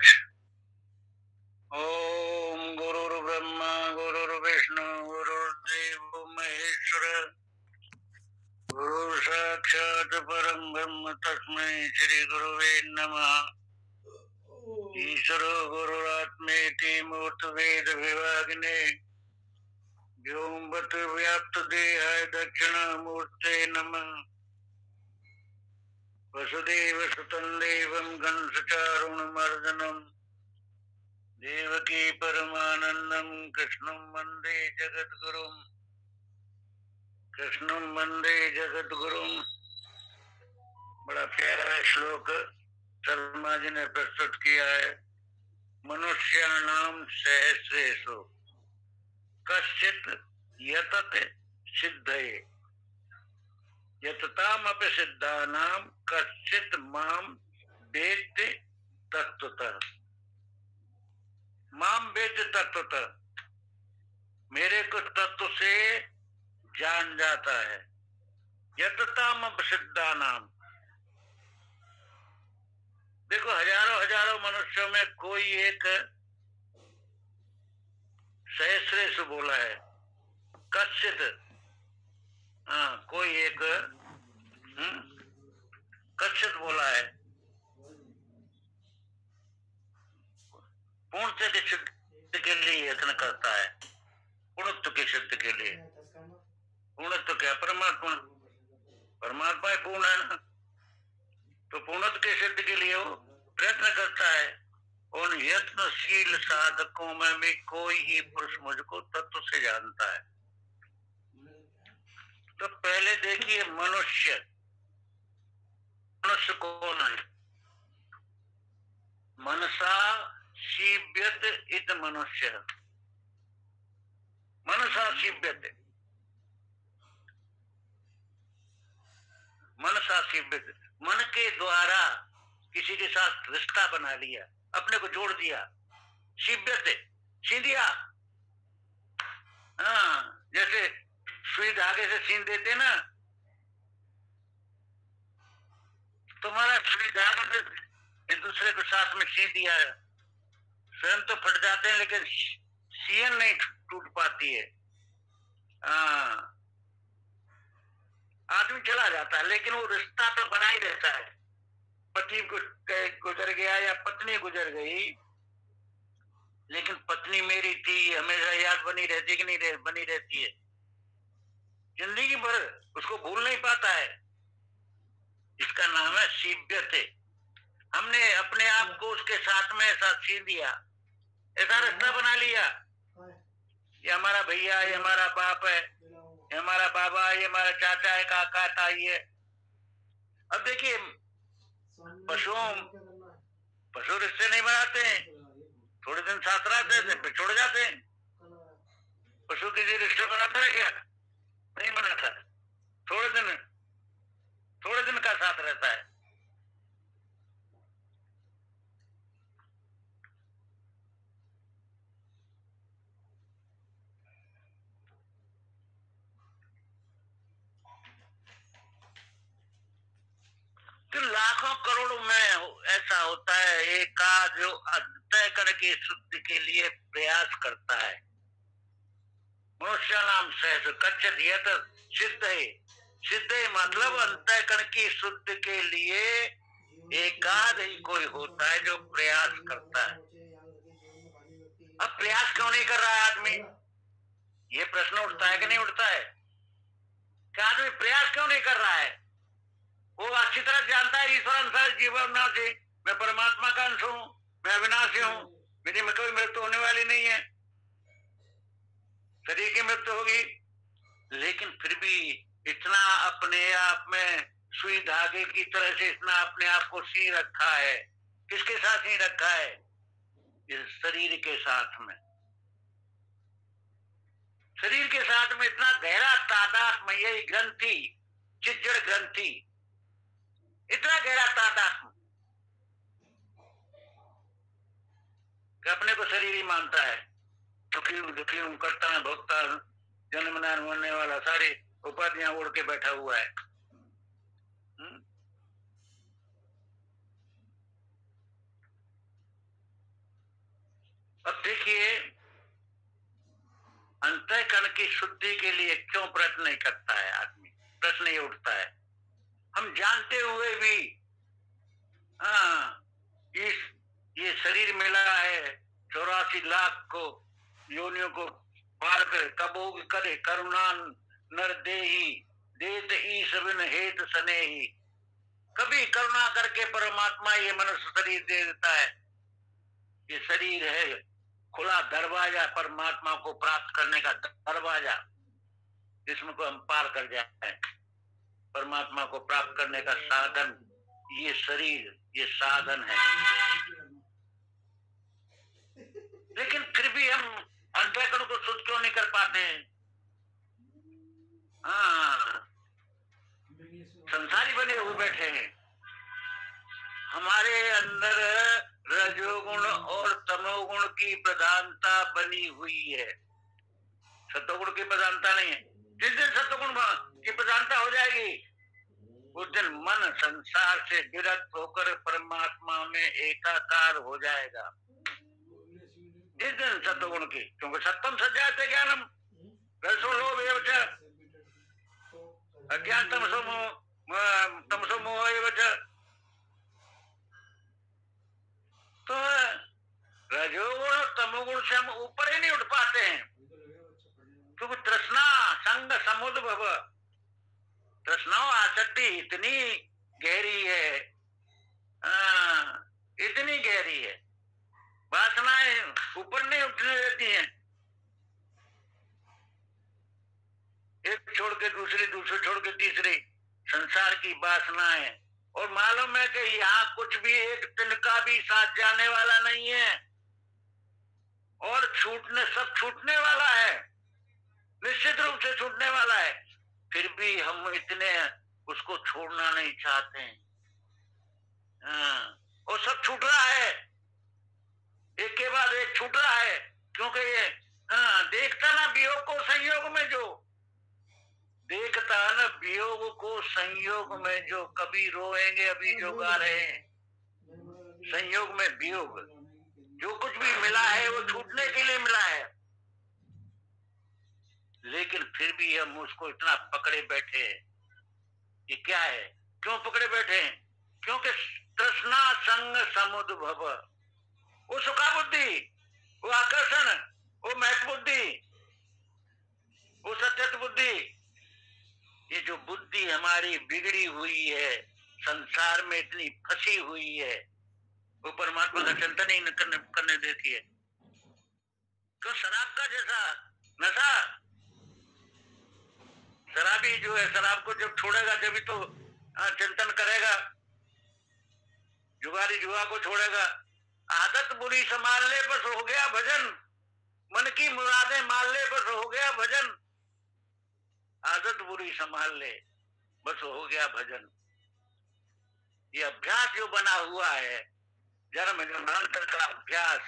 महाराज। ओम गुरुर्ब्रह्मा गुरुर्विष्णु गुरुर्देव महेश्वर गुरु साक्षात परम ब्रह्म तस्मै श्री गुरुवे नमः। ईश्वरो गुरुरात्मेति मूर्तवेद विभागिने व्योमवत् व्याप्त देहाय दक्षिणामूर्ते नमः। वसुदेव सुतं देवं कंसचारुणमर्दनं देवकी परमानंदं कृष्णं वंदे जगद्गुरुं। कृष्णं वंदे जगद्गुरुं। बड़ा प्यारा श्लोक शर्मा जी ने प्रस्तुत किया है। मनुष्याणाम सहस्रेषु कश्चित् यतत सिद्धये यतताम अपि सिद्धानां कश्चित् माम वेत्ति तत्वतः। माम वेत्ति तत्वतः, मेरे को तत्व से जान जाता है। यतताम अपि सिद्धानाम, देखो हजारों हजारों मनुष्यों में कोई एक सहस्रेषु बोला है, कश्चित्, कोई एक कश्चित् बोला है। पूर्णत्व की सिद्धि के लिए यत्न करता है, पूर्णत्व की सिद्धि के लिए। पूर्णत्व क्या? परमात्मा, परमात्मा पूर्ण है ना, तो पूर्णत्व की सिद्धि के लिए वो प्रयत्न करता है। उन यत्नशील साधकों में भी कोई ही पुरुष मुझको तत्व से जानता है। तो पहले देखिए मनुष्य, मनुष्य कौन है? मनसा सीव्यत इत मनुष्य, मनसा सीव्यत, मनसा सीव्यत, मन के द्वारा किसी के साथ रिश्ता बना लिया, अपने को जोड़ दिया। सीव्यत, सीन दिया। हाँ, जैसे सुई धागे से सीन देते ना, तुम्हारा सुई धागे से एक दूसरे के साथ में सीन दिया है। स्वयं तो फट जाते हैं लेकिन सीन नहीं टूट पाती है। आदमी चला जाता है लेकिन वो रिश्ता तो बना ही रहता है। पति गुजर गया या पत्नी गुजर गई, लेकिन पत्नी मेरी थी हमेशा याद बनी रहती कि नहीं बनी रहती है। जिंदगी भर उसको भूल नहीं पाता है। इसका नाम है सीव्यते। हमने अपने आप को उसके साथ में ऐसा सीन दिया, ऐसा रिश्ता बना लिया। ये हमारा भैया, ये हमारा बाप है, ये हमारा बाबा, ये हमारा चाचा है, काका ताई है। अब देखिए पशु रिश्ते नहीं बनाते हैं, थोड़े दिन साथ रहते हैं फिर छोड़ जाते हैं। पशु किसी रिश्ते बनाता है क्या? नहीं बनाता। थोड़े दिन का साथ रहता है। तो लाखों करोड़ों में ऐसा होता है एक जो अंतःकरण की शुद्धि के लिए प्रयास करता है। मनुष्य नाम सहज कच्चित यत सिद्धये, सिद्धये मतलब अंतःकरण की शुद्धि के लिए एकाध ही कोई होता है जो प्रयास करता है। अब प्रयास क्यों नहीं कर रहा है आदमी? ये प्रश्न उठता है कि नहीं उठता है? कि आदमी प्रयास क्यों नहीं कर रहा है? वो अच्छी तरह जानता है ईश्वर अंश जीवन नाशी, मैं परमात्मा का अंश हूँ, मैं अविनाशी हूँ, मेरी में कोई मृत्यु होने वाली नहीं है, शरीर की मृत्यु होगी। लेकिन फिर भी इतना अपने आप में सुई धागे की तरह से इतना अपने आप को सी रखा है। किसके साथ सी रखा है? इस शरीर के साथ में। शरीर के साथ में इतना गहरा तादात्म्य, यही ग्रंथि, चिज्जड़ ग्रंथि, इतना गहरा तादात्म्य कि अपने को शरीर ही मानता है। दुखी हूँ, करता है, भोगता, जन्म मरण होने वाला, सारी उपाधियां उड़ के बैठा हुआ है। अब देखिए, अंतःकरण की शुद्धि के लिए क्यों प्रयत्न नहीं करता है आदमी? प्रश्न ये उठता है। हम जानते हुए भी, हाँ, ये शरीर मिला है 84 लाख को योनियों को पार कर, कबोग करे करुणा नर देही देत ईश बिन हेत सनेही। कभी करुणा करके परमात्मा ये मनुष्य शरीर दे देता है। ये शरीर है खुला दरवाजा, परमात्मा को प्राप्त करने का दरवाजा, जिसमें को हम पार कर जाए। परमात्मा को प्राप्त करने का साधन ये शरीर, ये साधन है। लेकिन फिर भी हम अंतःकरण को शुद्ध क्यों नहीं कर पाते हैं? हाँ, संसारी बने हुए बैठे हैं। हमारे अंदर रजोगुण और तमोगुण की प्रधानता बनी हुई है, सत्वगुण की प्रधानता नहीं है। जिस दिन सत्वगुण की प्रधानता हो जाएगी, उस दिन मन संसार से विरक्त होकर परमात्मा में एकाकार हो जाएगा। जिस दिन सत्वगुण की, क्योंकि सत्वम सज्जायते ज्ञानम रजो लोभ एव च अज्ञान तमसो मोह एव च। तो रजोगुण और तमोगुण से हम ऊपर ही नहीं उठ पाते हैं, क्योंकि तृष्णा संग समुद्र भव, तृष्णाओं आसक्ति इतनी गहरी है, इतनी गहरी है, वासनाएं ऊपर नहीं उठने देती हैं। एक छोड़ के दूसरी, दूसरे छोड़ के तीसरी, संसार की वासनाएं। और मालूम है कि यहाँ कुछ भी एक तिनका भी साथ जाने वाला नहीं है, और सब छूटने वाला है, निश्चित रूप से छूटने वाला है। फिर भी हम इतने उसको छोड़ना नहीं चाहते हैं। और सब छूट रहा है, एक के बाद एक छूट रहा है, क्योंकि ये देखता ना वियोग को संयोग में, जो देखता ना वियोग को संयोग में, जो कभी रोएंगे अभी जो गा रहे हैं, संयोग में वियोग, जो कुछ भी मिला है वो छूटने के लिए मिला है। लेकिन फिर भी हम उसको इतना पकड़े बैठे हैं। ये क्या है? क्यों पकड़े बैठे हैं? क्योंकि तृष्णा संग समुद्र भव, वो सुखा बुद्धि, वो आकर्षण, वो महक बुद्धि, वो सत्यत बुद्धि, ये जो बुद्धि हमारी बिगड़ी हुई है, संसार में इतनी फंसी हुई है, वो परमात्मा का चिंतन ही करने देती है। तो शराब का जैसा नशा, शराबी जो है शराब को जब छोड़ेगा जब तो चिंतन करेगा, जुगारी जुआ को छोड़ेगा। आदत बुरी संभाल ले बस हो गया भजन, मन की मुरादें मान ले बस हो गया भजन। आदत बुरी संभाल ले बस हो गया भजन। ये अभ्यास जो बना हुआ है, जन्म जन्मांतर का अभ्यास,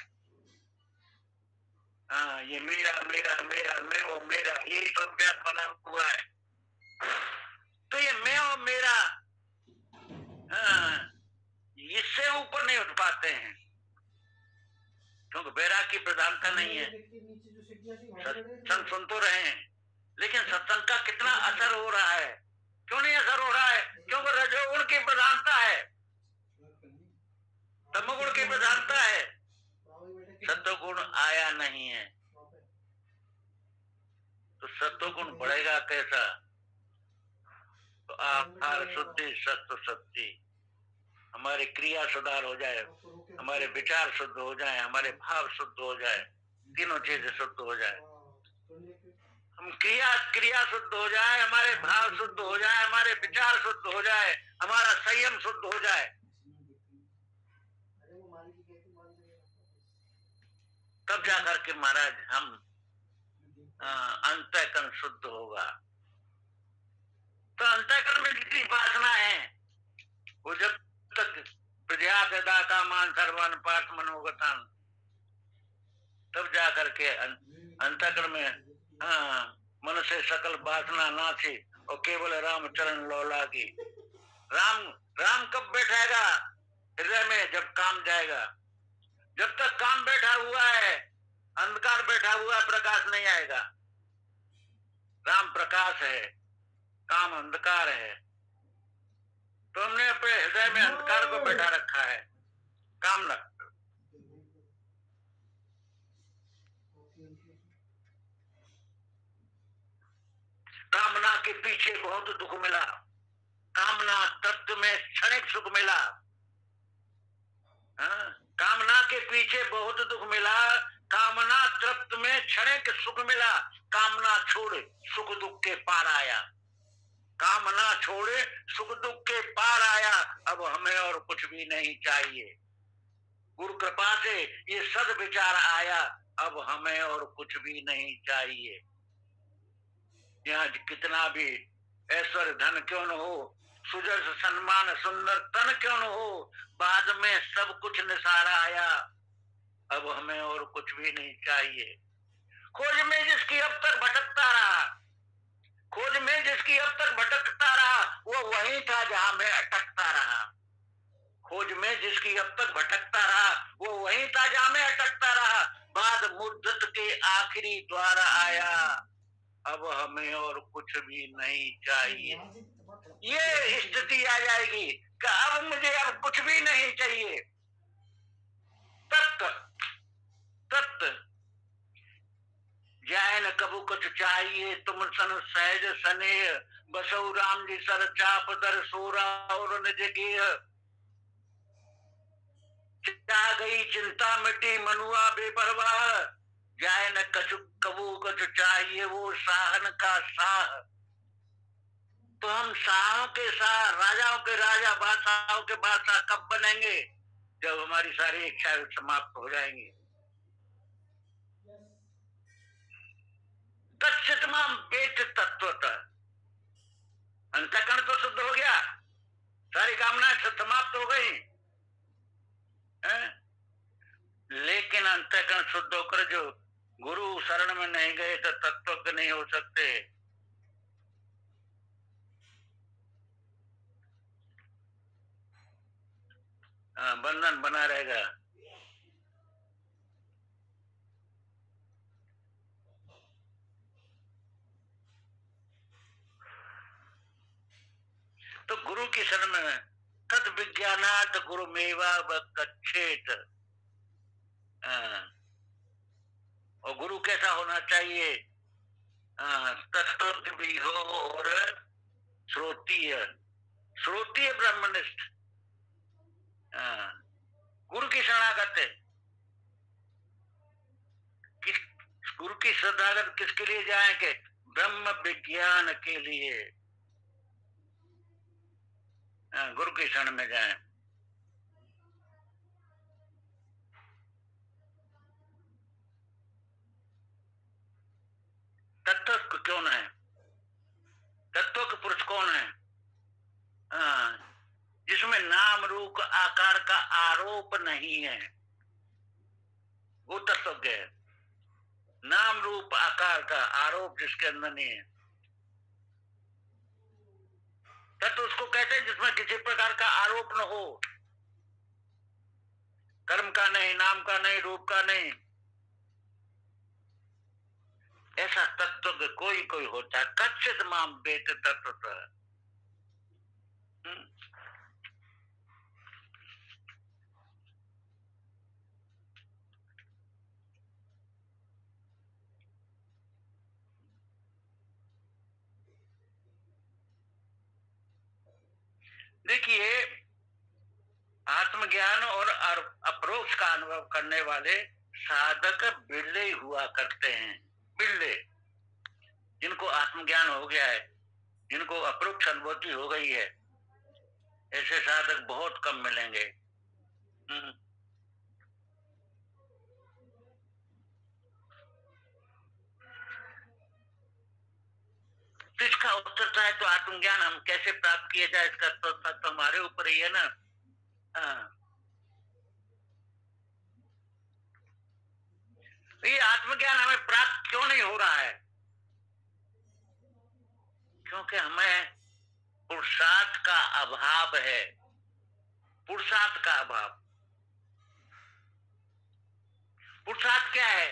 ये मेरा मेरा मेरा मैं और मेरा, यही तो अभ्यास बना हुआ है। तो ये मैं और मेरा, इससे ऊपर नहीं उठ पाते हैं, क्योंकि वैराग की प्रधानता नहीं है। सत्संग सुन तो रहे हैं, लेकिन सत्संग का कितना असर हो रहा है? क्यों नहीं असर हो रहा है? क्योंकि रजोगुण की प्रधानता है, तमोगुण की प्रधानता है, सत्वगुण आया नहीं है। तो सत्वगुण बढ़ेगा कैसा? तो आहार शुद्धि सत्व शक्ति, हमारी क्रिया सुधार हो जाए, हमारे विचार शुद्ध हो जाए, हमारे भाव शुद्ध हो जाए, तीनों चीजें शुद्ध हो जाए। हम क्रिया शुद्ध हो जाए, हमारे भाव शुद्ध हो जाए, हमारे विचार शुद्ध हो जाए, हमारा संयम शुद्ध हो जाए, तब जाकर के महाराज हम अंतःकरण शुद्ध होगा। तो अंतःकरण में जितनी वासना है, वो जब तक प्रजा सदा का मान सर्वन पाठ मनोगतन, तब जाकर के अंतःकरण में मन से सकल वासना नाची और केवल राम चरण लौला की। राम कब बैठेगा हृदय में? जब काम जाएगा। जब तक काम बैठा हुआ है बुझा हुआ प्रकाश नहीं आएगा। राम प्रकाश है, काम अंधकार है। तो हमने अपने हृदय में अंधकार को बैठा रखा है, कामना। कामना के पीछे बहुत दुख मिला, कामना तत्व में क्षणिक सुख मिला। कामना के पीछे बहुत दुख मिला, कामना तृप्त में क्षणिक सुख मिला। कामना छोड़े सुख दुख के पार आया, कामना छोड़े सुख दुख के पार आया। अब हमें और कुछ भी नहीं चाहिए। गुरु कृपा से ये सद विचार आया, अब हमें और कुछ भी नहीं चाहिए। यहाँ कितना भी ऐश्वर्य धन क्यों न हो, सुजस सम्मान सुंदर तन क्यों न हो, बाद में सब कुछ निसारा आया। अब हमें और कुछ भी नहीं चाहिए। खोज में जिसकी अब तक भटकता रहा, खोज में जिसकी अब तक भटकता रहा, वो वहीं था जहां मैं अटकता रहा। खोज में जिसकी अब तक भटकता रहा, वो वहीं था जहां मैं अटकता रहा। बाद मुद्दत के आखिरी द्वार आया, अब हमें और कुछ भी नहीं चाहिए। ये स्थिति आ जाएगी कि अब मुझे अब कुछ भी नहीं चाहिए। तत्व जाए न कबू कुछ चाहिए, तुम सन सहज स्नेह, बसौ राम जी सर चाप दर सोरा और निज गेह। जा गई चिंता मिटी मनुआ बेपरवाह, जाए न कछु कबू कुछ चाहिए, वो साहन का साह। तो हम शाहों के शाह, राजाओं के राजा, बादशाहों के बादशाह कब बनेंगे? जब हमारी सारी इच्छाएं समाप्त हो जाएंगी। तत्समाम वेद तत्वतः, अंतःकरण तो शुद्ध हो गया, सारी कामनाएं समाप्त हो गई, लेकिन अंतःकरण शुद्ध होकर जो गुरु शरण में नहीं गए तो तत्व नहीं हो सकते। बंधन बना रहेगा। तो गुरु की शरण में तद विज्ञानात गुरु मेवा कच्छेत। और गुरु कैसा होना चाहिए? तत्व भी हो और श्रोतीय, श्रोतीय ब्रह्मनिष्ठ। गुरु की शरणागत है। गुरु की शरणागत किसके लिए जाए? के ब्रह्म विज्ञान के लिए गुरु की शरण में जाए। तत्व कौन है? तत्व के पुरुष कौन है? जिसमें नाम रूप आकार का आरोप नहीं है, वो तत्वज्ञ है। नाम रूप आकार का आरोप जिसके अंदर नहीं है, तत्व उसको कहते हैं जिसमें किसी प्रकार का आरोप न हो, कर्म का नहीं, नाम का नहीं, रूप का नहीं। ऐसा तत्व कोई कोई होता है। कच्चित माम वेद तत्वतः। देखिए, आत्मज्ञान और अप्रोक्ष का अनुभव करने वाले साधक बिरले हुआ करते हैं। बिरले, जिनको आत्मज्ञान हो गया है, जिनको अप्रोक्ष अनुभूति हो गई है, ऐसे साधक बहुत कम मिलेंगे। इसका उत्तर है तो आत्मज्ञान हम कैसे प्राप्त किया जाए, इसका तो हमारे ऊपर ही है ना। ये आत्मज्ञान हमें प्राप्त क्यों नहीं हो रहा है? क्योंकि हमें पुरुषार्थ का अभाव है। पुरुषार्थ का अभाव। पुरुषार्थ क्या है?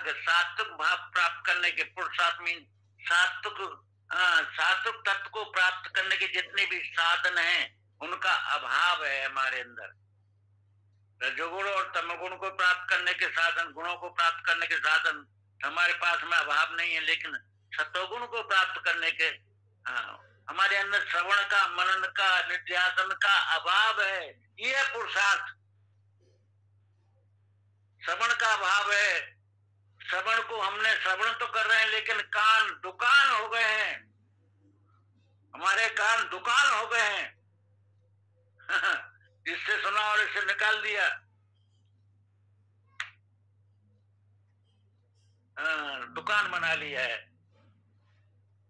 मार्ग, सात्विक भाव प्राप्त करने के, पुरुषार्थ मीन सात्विक तत्व को प्राप्त करने के जितने भी साधन हैं उनका अभाव है हमारे अंदर। रजोगुण और तमोगुण को प्राप्त करने के साधन, गुणों को प्राप्त करने के साधन हमारे पास में अभाव नहीं है, लेकिन सतोगुण को प्राप्त करने के हमारे अंदर श्रवण का, मनन का, निध्यासन का अभाव है। ये पुरुषार्थ। श्रवण का अभाव है। श्रवण को हमने श्रवण तो कर रहे हैं लेकिन कान दुकान हो गए हैं, हमारे कान दुकान हो गए हैं। इससे सुना और इससे निकाल दिया। दुकान बना लिया है।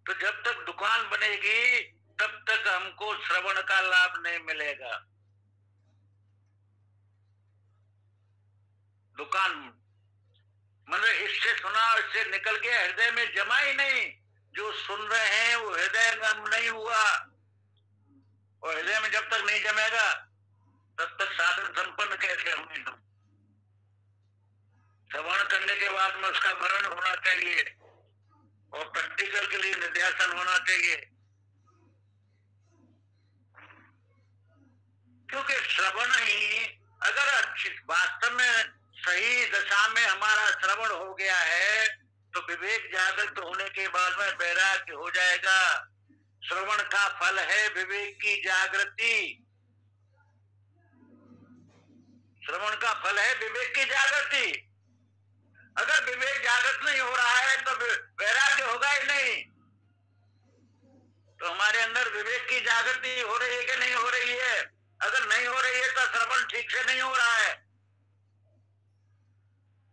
तो जब तक दुकान बनेगी तब तक हमको श्रवण का लाभ नहीं मिलेगा। दुकान मतलब इससे सुना, इससे निकल गया, हृदय में जमा ही नहीं। जो सुन रहे हैं वो हृदय में नहीं हुआ, और हृदय में जब तक नहीं जमेगा तब तक साधन संपन्न कैसे होंगे हम। श्रवण करने के बाद में उसका मनन होना चाहिए और प्रैक्टिकल के लिए निध्यासन होना चाहिए। क्योंकि श्रवण ही अगर वास्तव में सही दशा में हमारा श्रवण हो गया है तो विवेक जागृत होने के बाद में वैराग्य हो जाएगा। श्रवण का फल है विवेक की जागृति। श्रवण का फल है विवेक की जागृति। अगर विवेक जागृत नहीं हो रहा है तो वैराग्य होगा ही नहीं। तो हमारे अंदर विवेक की जागृति हो रही है कि नहीं हो रही है? अगर नहीं हो रही है तो श्रवण ठीक से नहीं हो रहा है।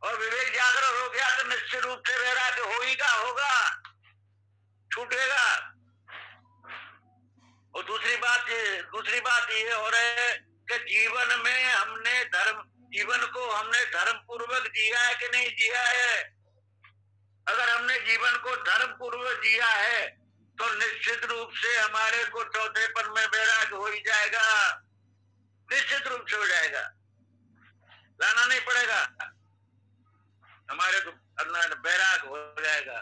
और विवेक जागृत हो गया तो निश्चित रूप से वैराग्य होगा, छूटेगा। और दूसरी बात ये हो रही है कि जीवन को हमने धर्म पूर्वक जिया है कि नहीं जिया है। अगर हमने जीवन को धर्म पूर्वक जिया है तो निश्चित रूप से हमारे को चौथेपन में वैराग्य हो ही जाएगा। निश्चित रूप से हो जाएगा, लाना नहीं पड़ेगा। हमारे को वैराग्य हो जाएगा,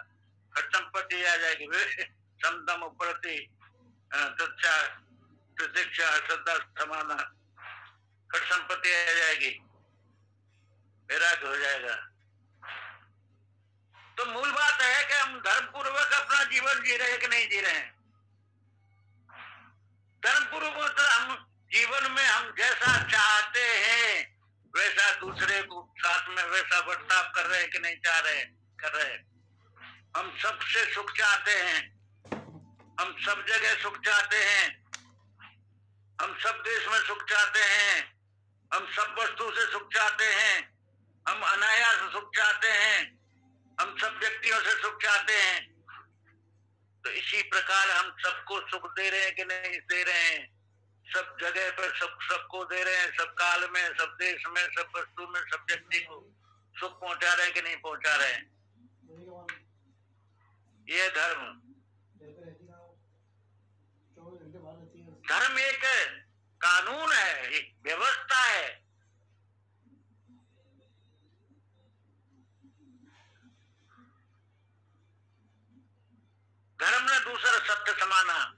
खट संपत्ति आ जाएगी, समदम उपरति, प्रतीक्षा, श्रद्धा, समाना, खट संपत्ति आ जाएगी, वैराग्य हो जाएगा। तो मूल बात है कि हम धर्म पूर्वक अपना जीवन जी रहे हैं कि नहीं जी रहे हैं। धर्म पूर्वक तो हम जीवन में हम जैसा चाहते हैं वैसा दूसरे को साथ में वैसा बर्ताव कर रहे हैं कि नहीं कर रहे हैं। हम सबसे सुख चाहते हैं, हम सब जगह सुख चाहते हैं, हम सब देश में सुख चाहते हैं, हम सब वस्तु से सुख चाहते हैं, हम अनायास सुख चाहते हैं, हम सब व्यक्तियों से सुख चाहते हैं। तो इसी प्रकार हम सबको सुख दे रहे हैं कि नहीं दे रहे हैं। सब जगह पर सबको दे रहे हैं, सब काल में, सब देश में, सब वस्तु में, सब व्यक्ति को सुख पहुंचा रहे हैं कि नहीं पहुंचा रहे हैं। ये धर्म एक कानून है, एक व्यवस्था है। धर्म ने दूसरा सत्य समाना,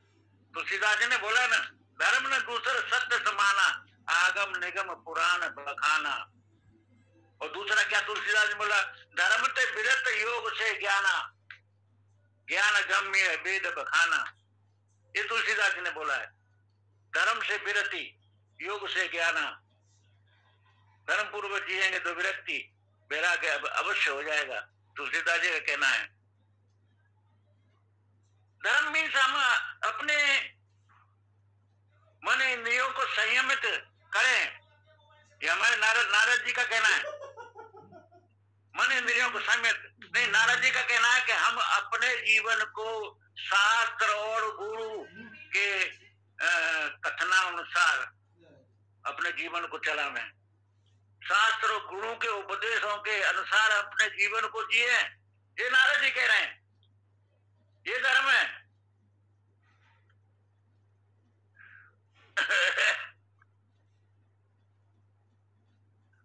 तुलसीदास जी ने बोला ना, धर्म ने दूसरा सत्य समाना, आगम निगम पुराण बखाना। और दूसरा क्या तुलसीदास ने बोला? धर्म ते विरत योग से ज्ञाना, ज्ञान गम्य वेद बखाना। ये तुलसीदास जी ने बोला है। धर्म से विरति, योग से ज्ञाना। धर्म पूर्वक जिएंगे तो विरक्ति, वैराग्य अवश्य हो जाएगा, तुलसीदास जी का कहना है। धर्म मीन्स हम अपने मन इंद्रियों को संयमित करें। ये हमारे नारद जी का कहना है। मन इंद्रियों को संयमित नहीं, नारद जी का कहना है कि हम अपने जीवन को शास्त्र और गुरु के कथनानुसार अपने जीवन को चलावें। शास्त्र और गुरु के उपदेशों के अनुसार अपने जीवन को जिए। ये नारद जी कह रहे हैं, ये धर्म है।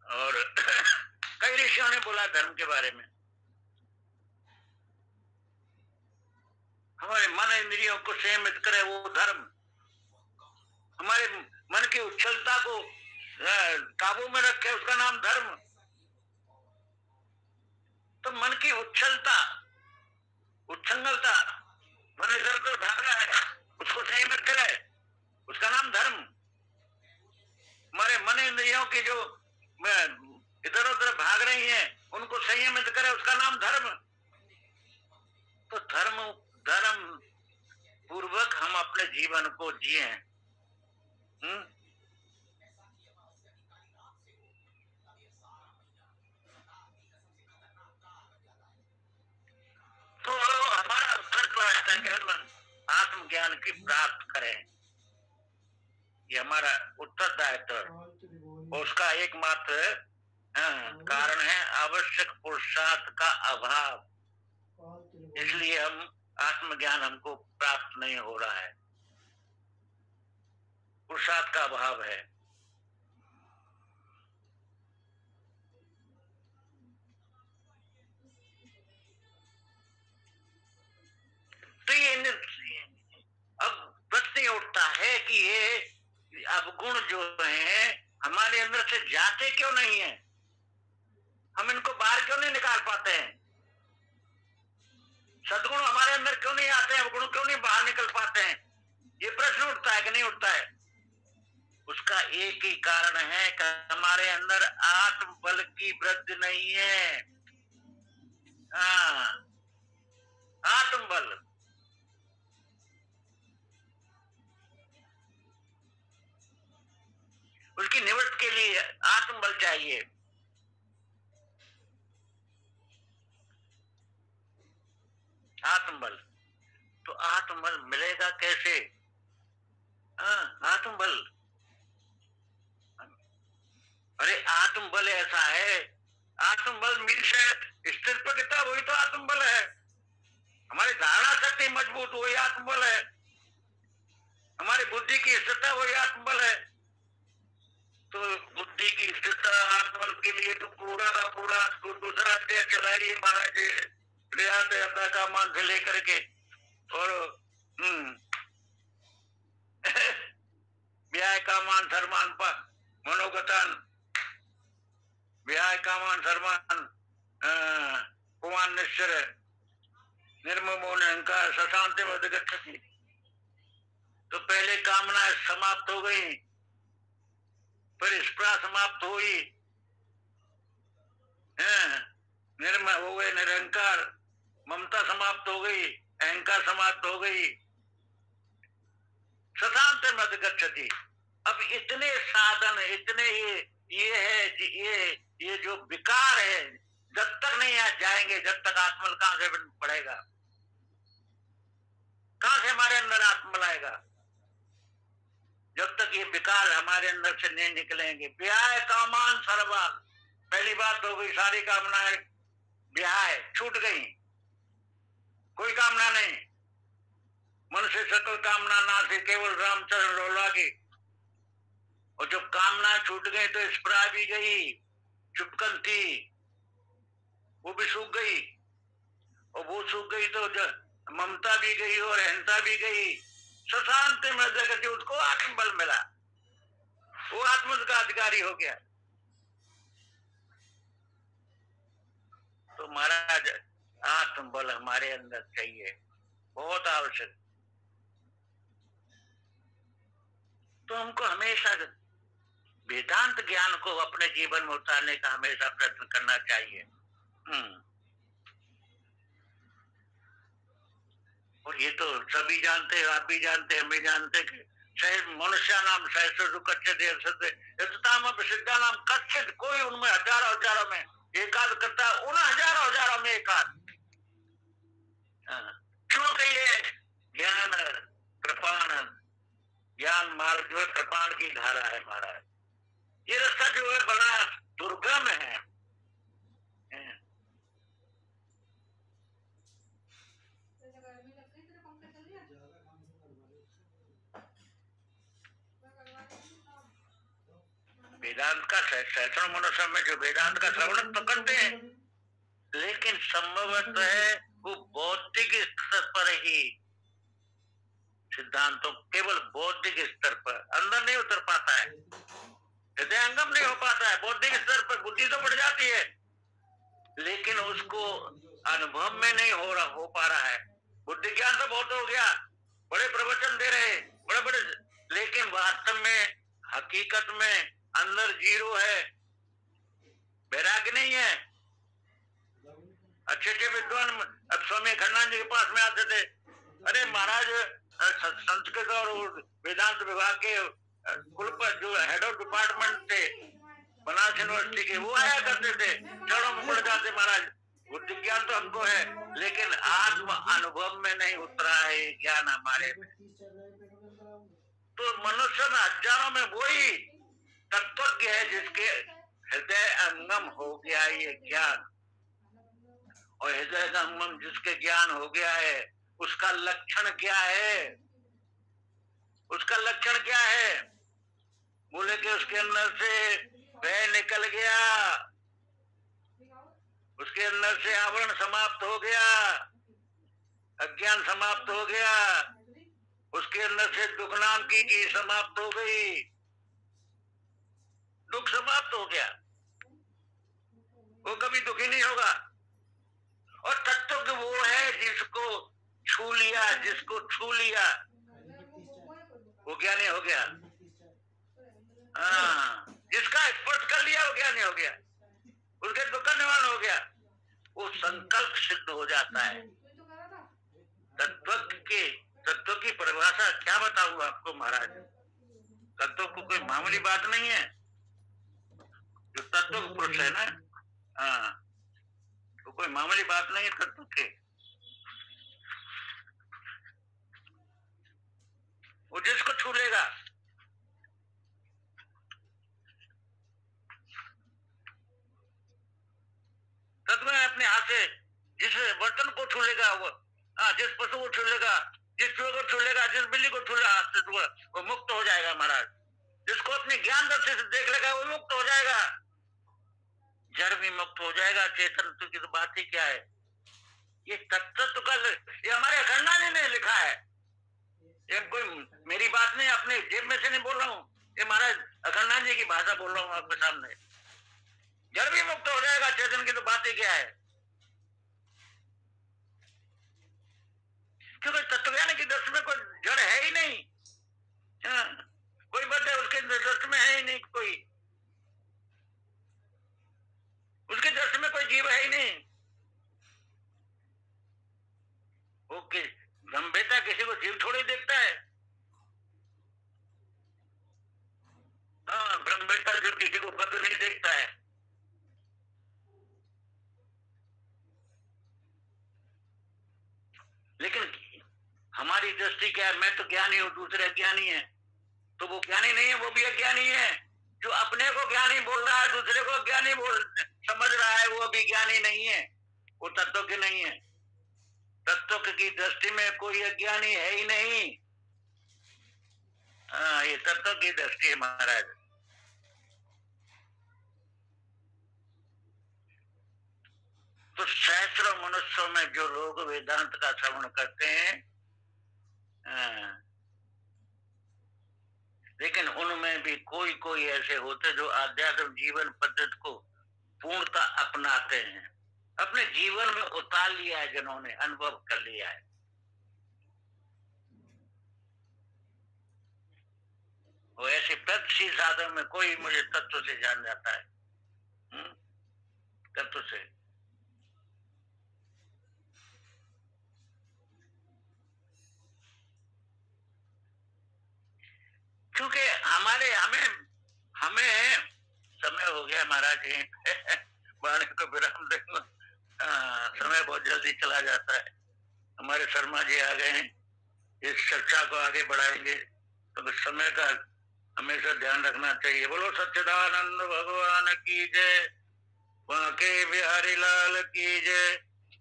और कई ऋषियों ने बोला धर्म के बारे में। हमारे मन इंद्रियों को संयमित करे वो धर्म, हमारे मन की उछलता को काबू में रखे उसका नाम धर्म। तो मन की उछलता, उच्छृंखलता, मन इधर उधर भाग रहा है, उसको संयमित करे उसका नाम धर्म। हमारे मन इंद्रियों की जो इधर उधर भाग रही हैं उनको संयमित करे उसका नाम धर्म। तो धर्म पूर्वक हम अपने जीवन को जिए। तो हमारा उत्तर है कि हम आत्मज्ञान की प्राप्त करें, ये हमारा उत्तरदायित्व। उसका एकमात्र कारण है आवश्यक पुरुषार्थ का अभाव, इसलिए हम आत्मज्ञान हमको प्राप्त नहीं हो रहा है, पुरुषार्थ का अभाव है। तो ये अब प्रश्न उठता है कि ये अवगुण जो है हमारे अंदर से जाते क्यों नहीं है, हम इनको बाहर क्यों नहीं निकाल पाते हैं? सद्गुण हमारे अंदर क्यों नहीं आते हैं, अवगुण क्यों नहीं बाहर निकल पाते हैं? ये प्रश्न उठता है कि नहीं उठता है? उसका एक ही कारण है कि हमारे अंदर आत्म बल की वृद्धि नहीं है। आत्म बल, उसकी निवृत्ति के लिए आत्म बल चाहिए। आत्म बल, तो आत्म बल मिलेगा कैसे? आत्म बल, अरे आत्म बल ऐसा है, आत्म बल मीन्स स्थिर प्रज्ञता, वही तो आत्म बल है। हमारी धारणा शक्ति मजबूत, वही आत्म बल है। हमारी बुद्धि की स्थिरता वही आत्म बल है। तो बुद्धि की स्थिरता आत्म बल के लिए तो पूरा का पूरा दूसरा अध्याय चलाइए महाराज, प्रयास यात्रा का मान से लेकर के और व्याय का मान धर्मान पर मनोगतान, व्याय का मान धर्मान कुमान निश्चर निर्ममोन अहंकार सशांति में गच्छति। तो पहले कामना समाप्त हो गई, फिर स्पृहा समाप्त हुई, निर्मल हो गए, निरंकार, ममता समाप्त हो गई, अहंकार समाप्त हो गई, सशांति में गच्छति। अब इतने साधन, इतने ये है, ये जो विकार है जब तक नहीं आ जाएंगे, जब तक आत्मबल कहां से पड़ेगा, कहां से हमारे अंदर आत्मबल आएगा? जब तक ये विकार हमारे अंदर से नहीं निकलेंगे। व्याय कामान सर्वान, पहली बात हो गई, सारी कामनाएं व्याय छूट गई, कोई कामना नहीं। मन से सकल कामना ना से केवल रामचरण लोला की। और जब कामना छूट गई तो स्पृहा भी गई, चुपकन थी वो भी सूख गई, और वो सूख गई तो ममता भी गई और अहंता भी गई। सशांत में जगह उसको आत्मबल मिला, वो आत्म का अधिकारी हो गया। तो महाराज आत्मबल हमारे अंदर चाहिए, बहुत आवश्यक। तो हमको हमेशा वेदांत ज्ञान को अपने जीवन में उतारने का हमेशा प्रयत्न करना चाहिए। और ये तो सभी जानते हैं, आप भी जानते हैं, हम भी जानते हैं कि मनुष्य नाम सहस्र सिद्धा नाम कच्चित, कोई उनमें हजारों हजारों में एकाद करता है, उन हजारों हजारों में एकाद। क्योंकि ये ज्ञान कृपाण, ज्ञान मार्ग जो है कृपाण की धारा है महाराज। ये रास्ता जो है बड़ा दुर्गम है। वेदांत का सैकड़ों मनुष्य में जो वेदांत का श्रवण तो करते हैं, लेकिन संभवतः है वो बौद्धिक स्तर पर ही सिद्धांतों केवल बौद्धिक स्तर पर, अंदर नहीं उतर पाता है, हृदयंगम नहीं हो पाता है। बौद्धिक स्तर पर बुद्धि तो बढ़ जाती है, लेकिन उसको अनुभव में नहीं हो पा रहा है। बुद्धि ज्ञान तो बहुत हो गया, बड़े प्रवचन दे रहे, बड़े बड़े, लेकिन वास्तव में हकीकत में अंदर जीरो है, वैराग्य नहीं है। अच्छे अच्छे विद्वान अब स्वामी खन्नान जी के पास में आते थे, अरे महाराज संस्कृत और वेदांत विभाग के कुल पर जो हेड ऑफ डिपार्टमेंट थे बनारस यूनिवर्सिटी के, वो आया करते थे, चरणों में पड़ जाते, महाराज बुद्धि ज्ञान तो हमको है, लेकिन आत्म अनुभव में नहीं उतरा है ज्ञान हमारे में। तो मनुष्य में हजारों में वही तत्वज्ञ है जिसके हृदय अंगम हो गया ये ज्ञान, और हृदय अंगम जिसके ज्ञान हो गया है उसका लक्षण क्या है? उसका लक्षण क्या है? बोले कि उसके अंदर से भय निकल गया, उसके अंदर से आवरण समाप्त हो गया, अज्ञान समाप्त हो गया, उसके अंदर से दुख नाम की समाप्त हो गई, दुख समाप्त हो गया, वो कभी दुखी नहीं होगा। और तत्व वो है जिसको छू लिया, जिसको छू लिया वो ज्ञानी हो गया। हाँ, जिसका स्पर्श कर लिया वो ज्ञानी हो गया, उसके दुख का निवारण हो गया, वो संकल्प सिद्ध हो जाता है। तत्व की परिभाषा क्या बताऊं आपको महाराज, तत्व को कोई मामूली बात नहीं है। जो तत्व पुरुष है ना, हाँ, तो कोई मामूली बात नहीं है तत्व के। वो जिसको छू लेगा, तत्व अपने हाथ से जिस बर्तन को छू लेगा, वो जिस पशु को छू लेगा, जिस चूहे को छू लेगा, जिस बिल्ली को छू लेगा हाथ से, वो मुक्त हो जाएगा महाराज। जिसको अपने ज्ञान दृष्टि से देख लेगा वो मुक्त हो जाएगा, जड़ भी मुक्त हो जाएगा। चेतन की तो बात ही क्या है। ये तत्व का ये हमारे अखंडा जी ने लिखा है, ये कोई मेरी बात नहीं, अपने जेब में से नहीं बोल रहा हूँ, ये महाराज अखंडा जी की भाषा बोल रहा हूँ आपके सामने। जड़ भी मुक्त हो जाएगा, चेतन की तो बात ही क्या है। क्योंकि तत्वज्ञान की दृष्टि में कोई जड़ है ही नहीं, कोई बद्ध उसके दृष्टि में है ही नहीं, कोई उसके दृष्टि में कोई जीव है ही नहीं। वो गंभीरता किसी को जीव थोड़ी देखता है। हाँ, ब्रह्मवेत्ता जो किसी को बद्ध नहीं देखता है। लेकिन हमारी दृष्टि क्या है, मैं तो ज्ञानी हूँ, दूसरे अज्ञानी है, तो वो ज्ञानी नहीं है, वो भी अज्ञानी है। जो अपने को ज्ञानी बोल रहा है, दूसरे को ज्ञानी समझ रहा है, वो भी ज्ञानी नहीं है, वो तत्व के नहीं है। तत्व की दृष्टि में कोई अज्ञानी है ही नहीं। हाँ, ये तत्व की दृष्टि है महाराज। तो सहस्रों मनुष्यों में जो लोग वेदांत का श्रवण करते हैं, लेकिन उनमें भी कोई कोई ऐसे होते जो आध्यात्मिक जीवन पद्धति को पूर्णता अपनाते हैं, अपने जीवन में उतार लिया है, जिन्होंने अनुभव कर लिया है। वो ऐसे प्रगतिशील साधन में कोई मुझे तत्व से जान जाता है, तत्व से। क्योंकि हमें समय हो गया महाराज जी, वाणी को विराम देना, समय बहुत जल्दी चला जाता है। हमारे शर्मा जी आ गए हैं, इस चर्चा को आगे बढ़ाएंगे, तो समय का हमेशा ध्यान रखना चाहिए। बोलो सच्चिदानंद भगवान की जय, बांके बिहारी लाल की जय,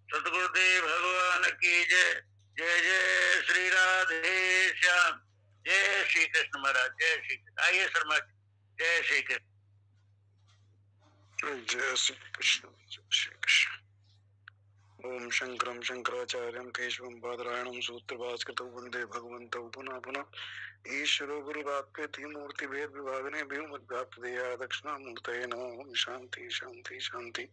सतगुरुदेव भगवान की जय। जय जय श्री राधे श्याम, जय श्री कृष्ण महाराज, जय श्री कृष्ण। आइए शर्मा जी, जय श्री कृष्ण। जय श्री कृष्ण, जय श्री कृष्ण। ओम शंकरं शंकराचार्यं केशवं बादरायणं सूत्रभास्कृतौ वंदे भगवन्तौ पुनः पुनः ईश्वरो गुरुरात्मेति मूर्ति भेद विभागने व्योमद्व्याप्तदेया दक्षिणामूर्तये नमो। ओम शांति शांति शांति।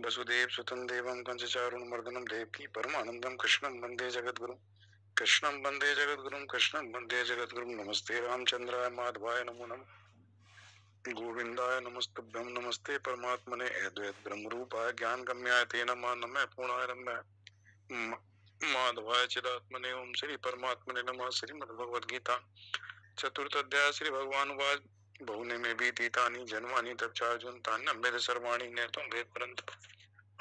वसुदेव सुतं देवं कंसचारुणमर्दनं देवकी परमानंदं कृष्णं वंदे जगद्गुरुं कृष्णं वंदे जगद्गुरुं कृष्णं वंदे जगद्गुरुं। नमस्ते रामचंद्राय माधवाय नमो नमः। गोविंदाय नमस्तुभ्यं नमस्ते परमात्मने अद्वैत ब्रह्म रूपाय ज्ञान गम्याय तेन नमः पूर्णाय नमः माधवाय चिदात्मने। ओम श्री परमात्मने नमः। श्रीमद्भगवद गीता चतुर्थ अध्याय। श्री भगवान वाच बहुने में बीतीतानि जन्मानि तच्चार्जुन तान्यम्भेद सर्वाणि नेतुं भेद परंतु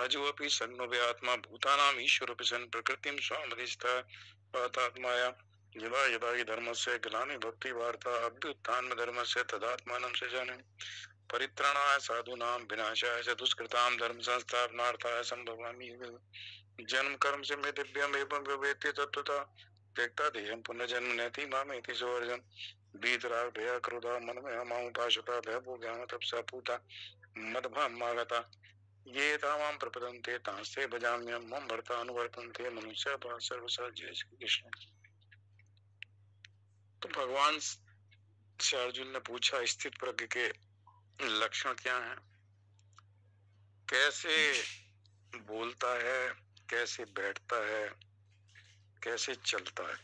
अजोऽपि सन्नो आत्मा भूतानां ईश्वरोऽपि सन् प्रकृतिं स्वामधिष्ठा पातात्माया यदा यदा हि धर्मस्य ग्लानि भक्ति वार्ता अभ्युत्थान धर्मस्य तदात्मानं सृजामि परित्राणाय साधूनां विनाशाय च दुष्कृतां धर्म संस्थापनार्थाय संभवामि। जन्म कर्म से मे दिव्यम एवं विवेत्य तत्वता त्यक्ता देहं पुनर्जन्म नैति मामेति सोऽर्जुन वीतराग भया क्रोधा मन में मां उपासता भयभो ज्ञान तपसा पूता मदभामागता ये तामां प्रपदन्ते तांस्ते भजाम्यहं मम भर्ता अनुवर्तन्ते मनुष्य सर्वसा। जय श्री कृष्ण। तो भगवान से अर्जुन ने पूछा स्थित प्रज्ञ के लक्षण क्या हैं, कैसे बोलता है, कैसे बैठता है, कैसे चलता है।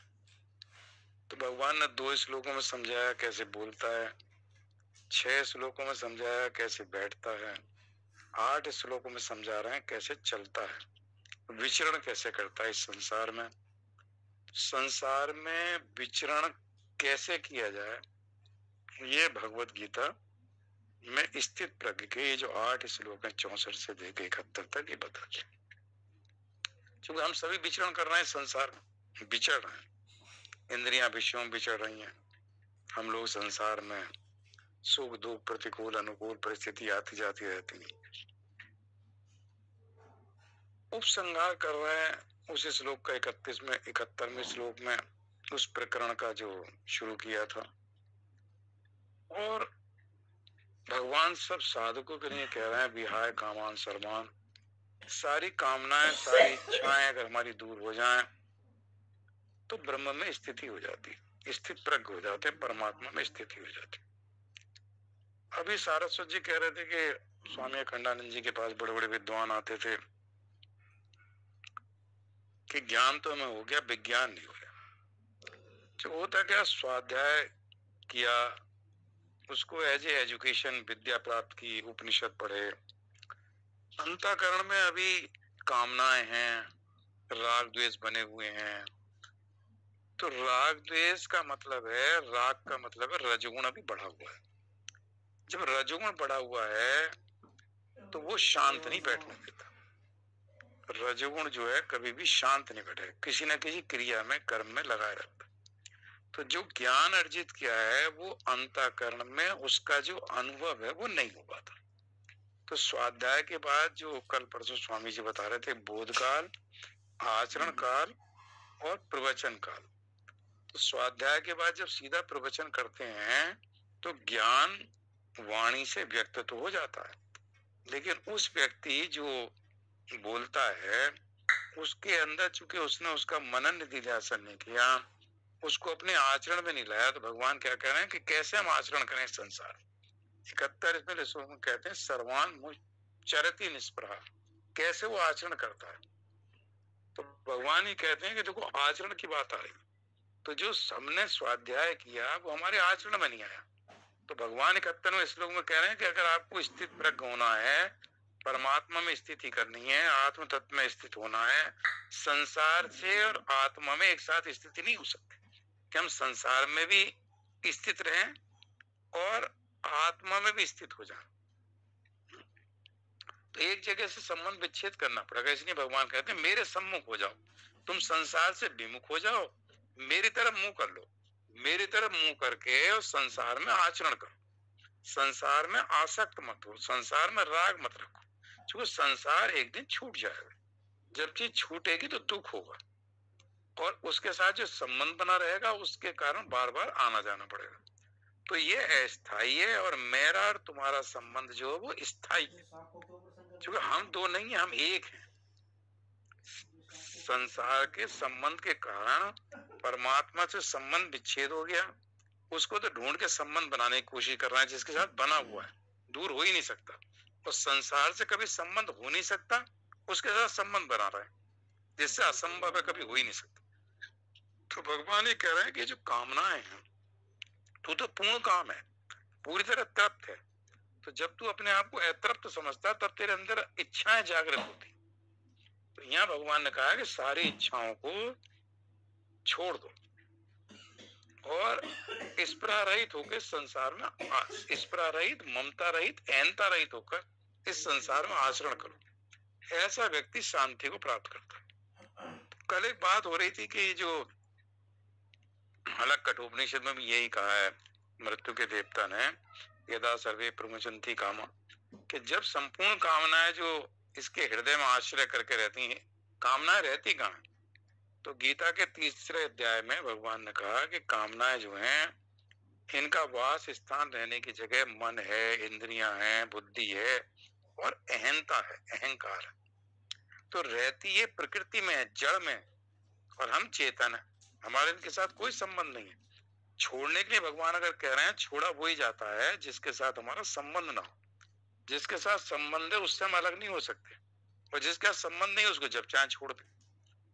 तो भगवान ने 2 श्लोकों में समझाया कैसे बोलता है, 6 श्लोकों में समझाया कैसे बैठता है, 8 श्लोकों में समझा रहे हैं कैसे चलता है, विचरण कैसे करता है इस संसार में। संसार में विचरण कैसे किया जाए ये भगवत गीता में स्थित प्रज्ञ के ये जो 8 श्लोक है 64 से लेकर 71 तक ये बता दिया। क्योंकि हम सभी विचरण कर रहे हैं, संसार विचर रहे हैं, इंद्रियां विषयों में विचर रही हैं। हम लोग संसार में सुख दुख प्रतिकूल अनुकूल परिस्थिति आती जाती रहती है। उपसंहार कर रहे हैं उस श्लोक का 71वें श्लोक में उस प्रकरण का जो शुरू किया था। और भगवान सब साधकों के लिए कह रहे हैं विहाय कामान सर्वान, सारी कामनाएं सारी इच्छाएं अगर हमारी दूर हो जाएं तो ब्रह्म में स्थिति हो जाती, स्थित प्रज्ञ हो जाते, परमात्मा में स्थिति हो जाती। अभी सारस्वत जी कह रहे थे कि स्वामी अखंडानंद जी के पास बड़े बड़े विद्वान आते थे कि ज्ञान तो हमें हो गया, विज्ञान नहीं हो गया। जो होता क्या, स्वाध्याय किया, उसको एज ए एजुकेशन विद्या प्राप्त की, उपनिषद पढ़े, अंतःकरण में अभी कामनाएं हैं, राग द्वेष बने हुए हैं। तो राग द्वेष का मतलब है, राग का मतलब है रजोगुण अभी बढ़ा हुआ है। जब रजोगुण बढ़ा हुआ है तो वो शांत नहीं बैठने देता। रजोगुण जो है कभी भी शांत नहीं बैठे, किसी न किसी क्रिया में कर्म में लगाए रहता। तो जो ज्ञान अर्जित किया है वो अंतःकरण में उसका जो अनुभव है वो नहीं हो पाता। तो स्वाध्याय के बाद जो कल परसों स्वामी जी बता रहे थे, बोध काल, आचरण काल और प्रवचन काल। तो स्वाध्याय के बाद जब सीधा प्रवचन करते हैं तो ज्ञान वाणी से व्यक्त तो हो जाता है, लेकिन उस व्यक्ति जो बोलता है उसके अंदर चूंकि उसने उसका मनन निधिध्यासन नहीं किया, उसको अपने आचरण में नहीं लाया, तो भगवान क्या कह रहे हैं कि कैसे हम आचरण करें संसार। 71वें श्लोक में कहते हैं सर्वान चरति निष्प्रहा, कैसे वो आचरण करता है। तो भगवान ही कहते हैं कि देखो आचरण की बात आ रही, तो जो हमने स्वाध्याय किया वो हमारे आचरण में नहीं आया। तो भगवान 71वें श्लोक में कह रहे हैं कि अगर आपको स्थित प्रज्ञ होना है, परमात्मा में स्थिति करनी है, आत्म तत्व में स्थित होना है, संसार से और आत्मा में एक साथ स्थिति नहीं हो सकती कि हम संसार में भी स्थित रहें और आत्मा में भी स्थित हो जाए। तो एक जगह से संबंध विच्छेद करना पड़ेगा। इसलिए भगवान कहते हैं मेरे सम्मुख हो जाओ, तुम संसार से विमुख हो जाओ, मेरी तरफ मुंह कर लो, मेरी तरफ मुंह करके और संसार में आचरण करो, संसार में आसक्त मत हो, संसार में राग मत रखो, क्योंकि संसार एक दिन छूट जाएगा। जब चीज छूटेगी तो दुख होगा और उसके साथ जो संबंध बना रहेगा उसके कारण बार बार आना जाना पड़ेगा। तो ये अस्थायी है और मेरा और तुम्हारा संबंध जो है वो स्थायी है, क्योंकि हम दो नहीं है, हम एक हैं। संसार के संबंध के कारण परमात्मा से संबंध विच्छेद हो गया, उसको तो ढूंढ के संबंध बनाने की कोशिश कर रहा है जिसके साथ बना हुआ है, दूर हो ही नहीं सकता। और संसार से कभी संबंध हो नहीं सकता, उसके साथ संबंध बना रहा है जिससे असंभव है, कभी हो ही नहीं सकता। तो भगवान ये कह रहे हैं कि जो कामनाएं हैं, तू तो पूर्ण काम है, पूरी तरह तृप्त है। तो जब तू अपने आप को अतृप्त समझता तब तेरे अंदर इच्छाएं जागृत होती। तो यहाँ भगवान ने कहा कि सारी इच्छाओं को छोड़ दो और स्पृहा रहित होकर संसार में, स्पृहा रहित, ममता रहित, अहंता रहित होकर इस संसार में आचरण करो। ऐसा व्यक्ति शांति को प्राप्त करता है। कल एक बात हो रही थी कि जो हालांकि कठोपनिषद में भी यही कहा है मृत्यु के देवता ने, यदा सर्वे प्रमुचन्ति कामा, कि जब संपूर्ण कामनाएं जो इसके हृदय में आश्रय करके रहती हैं, कामनाएं रहती कहाँ हैं? तो गीता के 3रे अध्याय में भगवान ने कहा कि कामनाएं जो हैं, इनका वास स्थान रहने की जगह मन है, इंद्रियां हैं, बुद्धि है और अहंता है, अहंकार है। तो रहती है प्रकृति में, जड़ में, और हम चेतन है, हमारे इनके साथ कोई संबंध नहीं है। छोड़ने के लिए भगवान अगर कह रहे हैं, छोड़ा वो ही जाता है जिसके साथ हमारा संबंध ना हो। जिसके साथ संबंध है उससे हम अलग नहीं हो सकते, और जिसके साथ संबंध नहीं उसको जब चाहे छोड़ दे।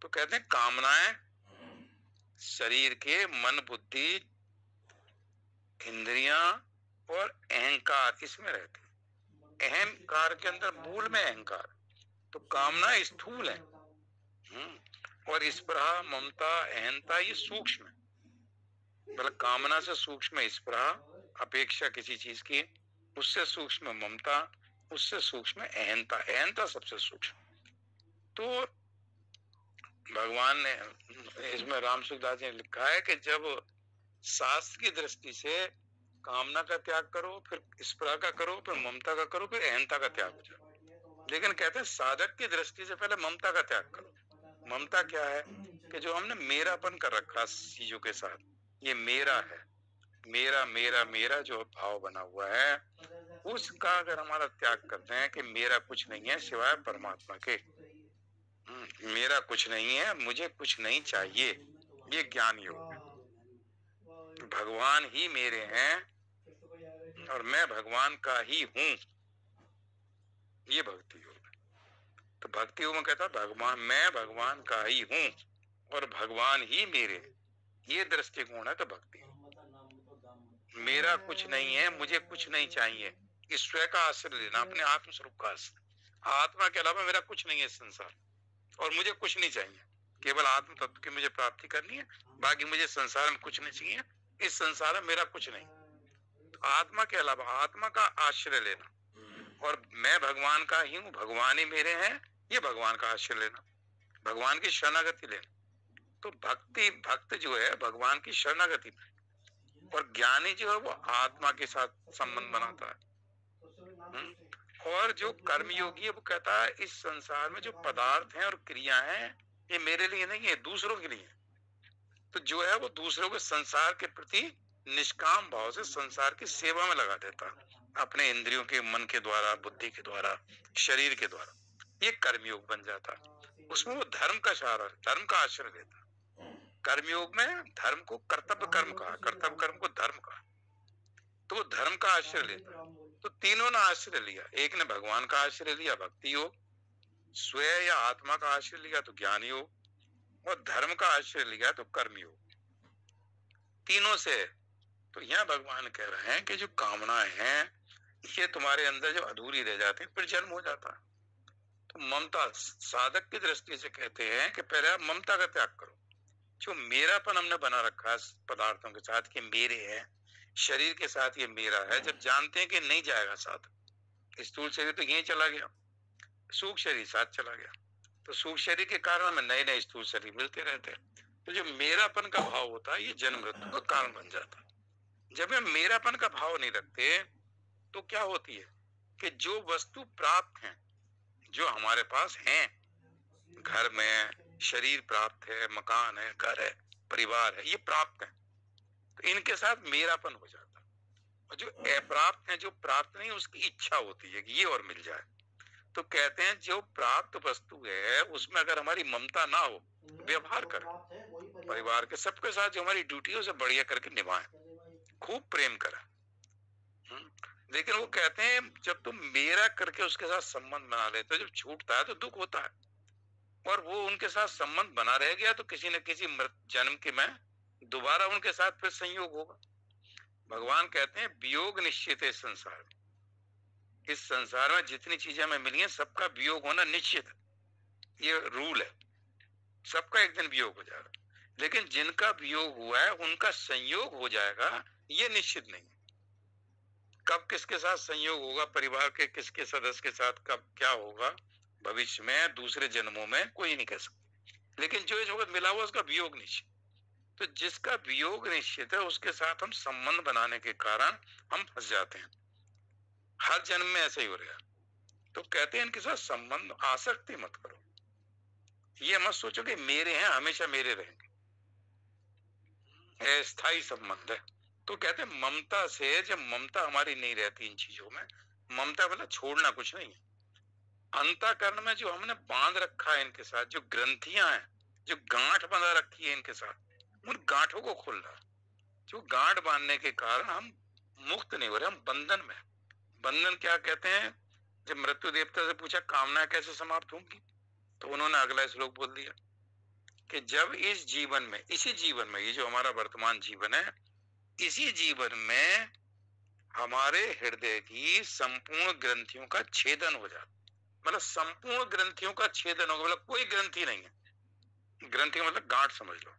तो कहते हैं कामनाएं शरीर के मन, बुद्धि, इंद्रियां और अहंकार, इसमें रहते हैं। अहंकार के अंदर मूल में अहंकार, तो कामना स्थूल है, और स्पृहा, ममता, अहंता ये सूक्ष्म है। मतलब कामना से सूक्ष्म स्पृहा, अपेक्षा किसी चीज की, उससे सूक्ष्म ममता, उससे सूक्ष्म अहंता, अहंता सबसे सूक्ष्म। तो भगवान ने इसमें राम सुखदास जी ने लिखा है कि जब शास्त्र की दृष्टि से कामना का त्याग करो, फिर स्पृहा का करो, फिर ममता का करो, फिर अहंता का त्याग हो जाए। लेकिन कहते हैं साधक की दृष्टि से पहले ममता का त्याग करो। ममता क्या है कि जो हमने मेरापन कर रखा चीजों के साथ, ये मेरा है, मेरा मेरा मेरा जो भाव बना हुआ है, उसका अगर हमारा त्याग करते हैं कि मेरा कुछ नहीं है सिवाय परमात्मा के, मेरा कुछ नहीं है, मुझे कुछ नहीं चाहिए, ये ज्ञान योग है। भगवान ही मेरे हैं और मैं भगवान का ही हूं, ये भक्ति योग है। तो भक्ति योग में कहता भगवान, मैं भगवान का ही हूं और भगवान ही मेरे, ये दृष्टिकोण है। तो भक्ति, मेरा कुछ नहीं है, मुझे कुछ नहीं चाहिए, इस स्वयं का आश्रय लेना, अपने आत्म स्वरूप का आश्रय। आत्मा के अलावा मेरा कुछ नहीं है संसार, और मुझे कुछ नहीं चाहिए, केवल आत्म तत्व की मुझे प्राप्ति करनी है, बाकी मुझे संसार में कुछ नहीं चाहिए, इस संसार में मेरा कुछ नहीं। तो आत्मा के अलावा आत्मा का आश्रय लेना, और मैं भगवान का ही हूँ, भगवान ही मेरे हैं, ये भगवान का आश्रय लेना, भगवान की शरणागति लेना। तो भक्ति, भक्त जो है भगवान की शरणागति में, और ज्ञानी जो है वो आत्मा के साथ संबंध बनाता है। और जो कर्मयोगी है वो कहता है इस संसार में जो पदार्थ हैं और क्रिया हैं, ये मेरे लिए नहीं है, दूसरों के लिए। तो जो है वो दूसरों के संसार के प्रति निष्काम भाव से संसार की सेवा में लगा देता, अपने इंद्रियों के, मन के द्वारा, बुद्धि के द्वारा, शरीर के द्वारा, ये कर्मयोग बन जाता। उसमें वो धर्म का सहारा, धर्म का आश्रय लेता। कर्मयोग में धर्म को कर्तव्य कर्म कहा, कर्तव्य कर्म को धर्म कहा, तो वो धर्म का आश्रय लेता। तो तीनों ने आश्रय लिया, एक ने भगवान का आश्रय लिया भक्ति योग, स्वयं या आत्मा का आश्रय लिया तो ज्ञान योग, और धर्म का आश्रय लिया तो कर्म योग। तीनों से तो यहाँ भगवान कह रहे हैं कि जो कामनाएं हैं ये तुम्हारे अंदर जो अधूरी रह जाती है, फिर जन्म हो जाता है। तो ममता, साधक की दृष्टि से कहते हैं कि पहले आप ममता का त्याग करो। जो मेरापन हमने बना रखा है पदार्थों के साथ कि मेरे है, शरीर के साथ ये मेरा है, जब जानते हैं कि नहीं जाएगा साथ, स्थूल शरीर तो यहीं चला गया, सूक्ष्म शरीर साथ चला गया, तो सूक्ष्म शरीर के कारण हमें नए नए स्थूल शरीर मिलते रहते हैं। तो जो मेरापन का भाव होता है ये जन्म मृत्यु का कारण बन जाता है। जब हम मेरापन का भाव नहीं रखते तो क्या होती है कि जो वस्तु प्राप्त है, जो हमारे पास है, घर में शरीर प्राप्त है, मकान है, घर है, परिवार है, ये प्राप्त है, तो इनके साथ मेरापन हो जाता है। और जो अप्राप्त है, जो प्राप्त नहीं, उसकी इच्छा होती है कि ये और मिल जाए। तो कहते हैं जो प्राप्त वस्तु है उसमें अगर हमारी ममता ना हो, व्यवहार करें, परिवार के सबके साथ जो हमारी ड्यूटी है उसे बढ़िया करके निभाएं, खूब प्रेम करें। लेकिन वो कहते हैं जब तुम मेरा करके उसके साथ संबंध बना लेते हो, जब छूटता है तो दुख होता है, और वो उनके साथ संबंध बना रह गया तो किसी न किसी जन्म के में दोबारा उनके साथ फिर संयोग होगा। भगवान कहते हैं वियोग निश्चित है इस संसार में, इस संसार में जितनी चीजें हमें मिली हैं सबका वियोग होना निश्चित है, ये रूल है, सबका एक दिन वियोग हो जाएगा। लेकिन जिनका वियोग हुआ है उनका संयोग हो जाएगा ये निश्चित नहीं है। कब किसके साथ संयोग होगा, परिवार के किसके सदस्य के साथ कब क्या होगा भविष्य में, दूसरे जन्मों में कोई नहीं कह सकता। लेकिन जो इस वक्त मिला हुआ उसका वियोग निश्चित। तो जिसका वियोग निश्चित है उसके साथ हम संबंध बनाने के कारण हम फंस जाते हैं, हर जन्म में ऐसा ही हो रहा है। तो कहते हैं इनके साथ संबंध आसक्ति मत करो, ये मत सोचो कि मेरे हैं हमेशा मेरे रहेंगे, अस्थायी संबंध है। तो कहते हैं ममता से, जब ममता हमारी नहीं रहती इन चीजों में, ममता मतलब छोड़ना कुछ नहीं है, अंतःकरण में जो हमने बांध रखा है इनके साथ, जो ग्रंथियां हैं, जो गांठ बंधा रखी है इनके साथ, उन गांठों को खोलना। जो गांठ बांधने के कारण हम मुक्त नहीं हो रहे, हम बंधन में। बंधन क्या कहते हैं, जब मृत्यु देवता से पूछा कामना कैसे समाप्त होंगी, तो उन्होंने अगला श्लोक बोल दिया कि जब इस जीवन में, इसी जीवन में, ये जो हमारा वर्तमान जीवन है, इसी जीवन में हमारे हृदय की संपूर्ण ग्रंथियों का छेदन हो जाता, मतलब संपूर्ण ग्रंथियों का छेदन होगा, मतलब कोई ग्रंथि नहीं है। ग्रंथि मतलब गांठ समझ लो,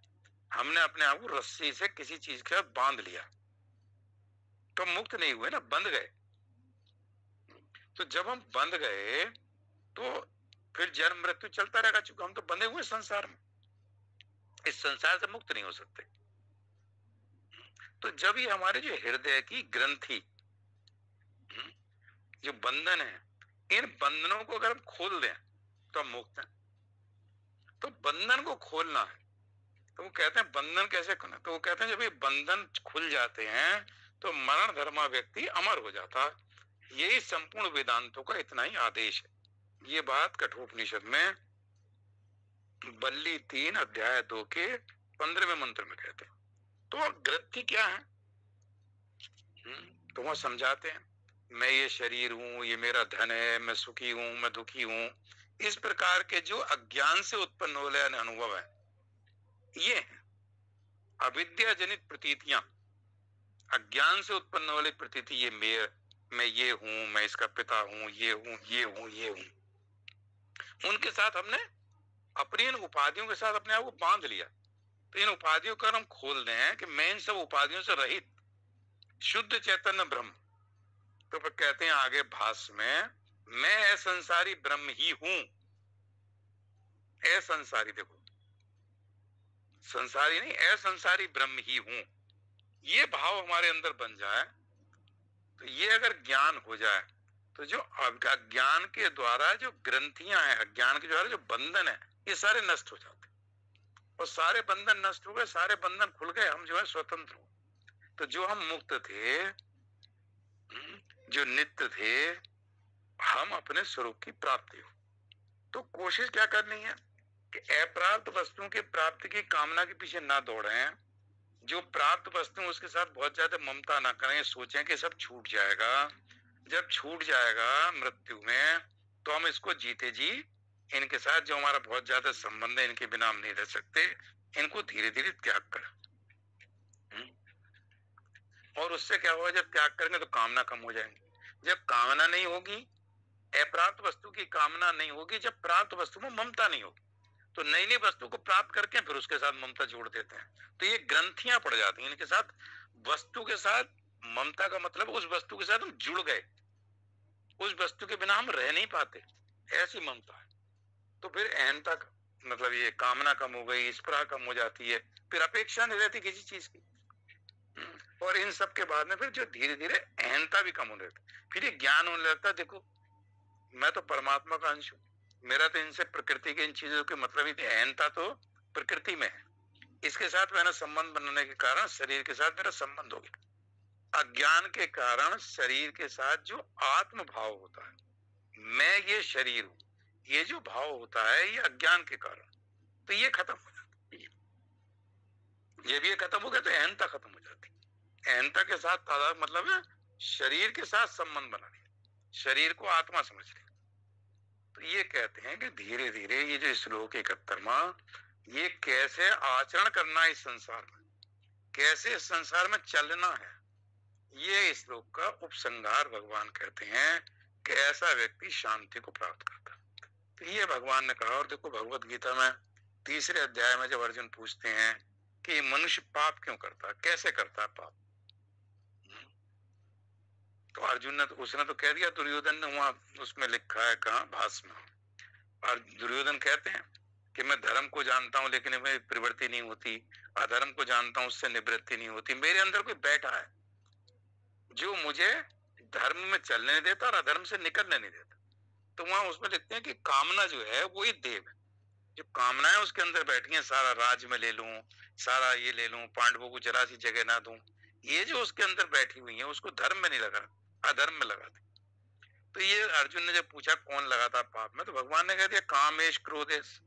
हमने अपने आप को रस्सी से किसी चीज के साथ बांध लिया तो मुक्त नहीं हुए ना, बंध गए। तो जब हम बंध गए तो फिर जन्म मृत्यु चलता रहेगा, चूंकि हम तो बंधे हुए संसार में, इस संसार से मुक्त नहीं हो सकते। तो जब ये हमारे जो हृदय की ग्रंथि, जो बंधन है, इन बंधनों को अगर हम खोल दें तो हम मुक्त हैं। तो बंधन को खोलना है। तो वो कहते हैं बंधन कैसे खोलना, तो वो कहते हैं जब ये बंधन खुल जाते हैं तो मरण धर्मा व्यक्ति अमर हो जाता है। यही संपूर्ण वेदांतों का इतना ही आदेश है। ये बात कठोपनिषद में बल्ली 3 अध्याय 2 के 15वें मंत्र में कहते हैं। तो ग्रंथि क्या है, तो वह समझाते हैं मैं ये शरीर हूं, ये मेरा धन है, मैं सुखी हूं, मैं दुखी हूं, इस प्रकार के जो अज्ञान से उत्पन्न हो रहे अनुभव है, ये है अविद्या जनित प्रतीतियां, अज्ञान से उत्पन्न वाली प्रतीति, ये मैं ये हूं, मैं इसका पिता हूं, ये हूं, ये हूं, ये हूं, उनके साथ हमने अपनी इन उपाधियों के साथ अपने आप को बांध लिया। तो इन उपाधियों का हम खोल दें कि मैं इन सब उपाधियों से रहित शुद्ध चैतन्य ब्रह्म। तो फिर कहते हैं आगे भाष्य में, मैं असंसारी ब्रह्म ही हूं। असंसारी, देखो संसारी नहीं, असंसारी ब्रह्म ही हूं, ये भाव हमारे अंदर बन जाए तो ये अगर ज्ञान हो जाए तो जो अज्ञान के द्वारा जो ग्रंथियां हैं, अज्ञान के द्वारा जो बंधन है, ये सारे नष्ट हो जाते। और सारे बंधन नष्ट हो गए, सारे बंधन खुल गए, हम जो है स्वतंत्र हो। तो जो हम मुक्त थे, जो नित्य थे, हम अपने स्वरूप की प्राप्ति हो। तो कोशिश क्या करनी है कि अप्राप्त वस्तुओं की प्राप्ति की कामना के पीछे ना दौड़ें, जो प्राप्त वस्तु उसके साथ बहुत ज्यादा ममता ना करें, सोचें कि सब छूट जाएगा। जब छूट जाएगा मृत्यु में तो हम इसको जीते जी इनके साथ जो हमारा बहुत ज्यादा संबंध है, इनके बिना हम नहीं रह सकते, इनको धीरे धीरे त्याग करें। और उससे क्या होगा, जब त्याग करेंगे तो कामना कम हो जाएंगी। जब कामना नहीं होगी, अप्राप्त वस्तु की कामना नहीं होगी, जब प्राप्त वस्तु में ममता नहीं होगी, तो नई नई वस्तु को प्राप्त करके फिर उसके साथ ममता जोड़ देते हैं। तो ये ग्रंथियां पड़ जाती हैं इनके साथ। वस्तु के साथ ममता का मतलब उस वस्तु के साथ हम जुड़ गए, उस वस्तु के बिना हम रह नहीं पाते, ऐसी ममता है। तो फिर अहंता मतलब ये कामना कम हो गई, स्पृहा कम हो जाती है, फिर अपेक्षा नहीं रहती किसी चीज की। और इन सब के बाद में फिर जो धीरे धीरे अहंता भी कम होने लगती, फिर ये ज्ञान होने लगता है, देखो मैं तो परमात्मा का अंश हूँ, मेरा तो इनसे प्रकृति के इन चीजों के मतलब ही, अहंता तो प्रकृति में है, इसके साथ मैंने संबंध बनाने के कारण शरीर के साथ मेरा संबंध हो गया। अज्ञान के कारण शरीर के साथ जो आत्म भाव होता है, मैं ये शरीर हूं, ये जो भाव होता है ये अज्ञान के कारण, तो ये खत्म हो जाता है। ये भी खत्म हो गया तो अहंता खत्म हो जाती। अहंता के साथ तादाद मतलब है शरीर के साथ संबंध बना लिया, शरीर को आत्मा समझ लिया। तो ये कहते हैं कि धीरे धीरे ये जो श्लोक 71वां, ये कैसे आचरण करना है इस संसार में, कैसे इस संसार में चलना है, ये इस श्लोक का उपसंहार भगवान कहते हैं कि ऐसा व्यक्ति शांति को प्राप्त करता है। तो ये भगवान ने कहा। और देखो भगवत गीता में 3रे अध्याय में जब अर्जुन पूछते हैं कि मनुष्य पाप क्यों करता है, कैसे करता है पाप, तो अर्जुन ने उसने तो कह दिया, दुर्योधन ने वहां उसमें लिखा है कहा भाष्य में, और दुर्योधन कहते हैं कि मैं धर्म को जानता हूं लेकिन मेरी प्रवृत्ति नहीं होती, अधर्म को जानता हूं उससे निवृत्ति नहीं होती, मेरे अंदर कोई बैठा है जो मुझे धर्म में चलने नहीं देता और अधर्म से निकलने नहीं देता। तो वहां उसमें लिखते हैं कि कामना जो है वो ही देव है, जो कामना है उसके अंदर बैठी है, सारा राज में ले लूं, सारा ये ले लूं, पांडवों को जरा सी जगह ना दूं, ये जो उसके अंदर बैठी हुई है उसको धर्म में नहीं लगा, अधर्म में लगा दी। तो ये अर्जुन ने जब पूछा कौन लगाता पाप में, तो भगवान ने कह दिया कामेश क्रोधेश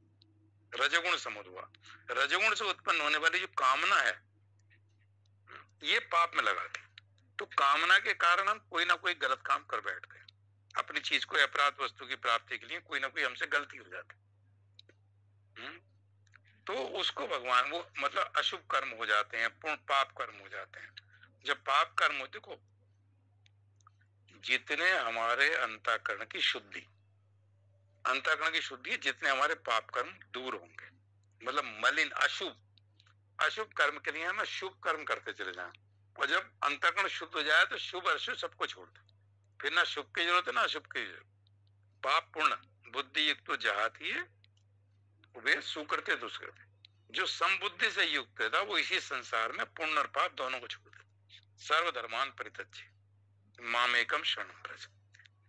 रजोगुण समुद्भवा, रजोगुण से उत्पन्न होने वाली जो कामना है ये पाप में लगा दी। तो कामना के कारण हम कोई ना कोई गलत काम कर बैठ गए, अपनी चीज को अपराध वस्तु की प्राप्ति के लिए कोई ना कोई हमसे गलती हो जाती, तो उसको भगवान वो मतलब अशुभ कर्म हो जाते हैं, पूर्ण पाप कर्म हो जाते हैं। जब पाप कर्म होते को जितने हमारे अंतःकरण की शुद्धि, अंतःकरण की शुद्धि जितने हमारे पाप कर्म दूर होंगे, मतलब मलिन अशुभ कर्म के लिए हमें शुभ कर्म करते चले जाएं, और जब अंतःकरण शुद्ध हो जाए तो शुभ अशुभ सबको छोड़ दे, फिर ना शुभ की जरूरत है ना अशुभ की जरूरत। पाप पूर्ण बुद्धि युक्त तो जहाती है वे सुकृत्य दुष्कृत्य, जो समबुद्धि से युक्त था वो इसी संसार में पुण्य और पाप दोनों को छोड़ दे, सर्वधर्मान परित्यज्य मामेकम शरणं व्रज।